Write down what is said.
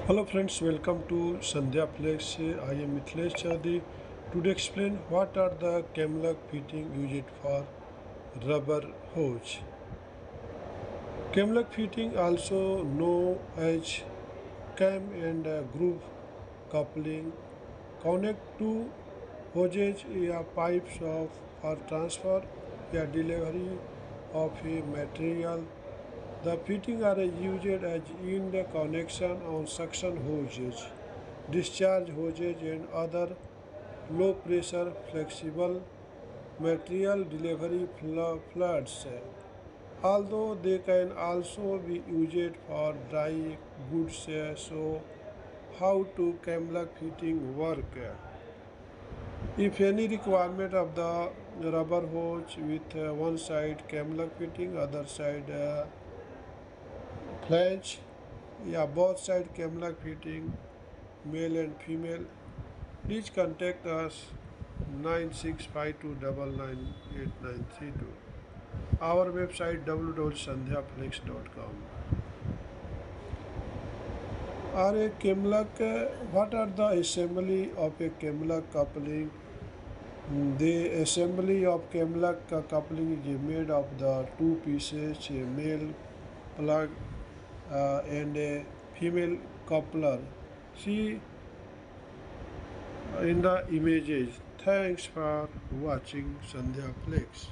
Hello friends, welcome to Sandhya Flex. I am Mithilesh Chowdhury. Today explain what are the Camlock fitting used for rubber hose. Camlock fitting, also known as cam and groove coupling, connect two hoses or pipes for transfer or delivery of a material. The fitting are used as in the connection on suction hoses, discharge hoses and other low pressure flexible material delivery floods. Although they can also be used for dry goods. So how to camlock fitting work? If any requirement of the rubber hose with one side camlock fitting, other side flange, both side camlock fitting, male and female. Please contact us 9652998932. Our website www.sandhyaflex.com. Are a Camlock, what are the assembly of a Camlock coupling? The assembly of Camlock coupling is made of the two pieces, a male plug and a female coupler. See in the images. Thanks for watching Sandhya Flex.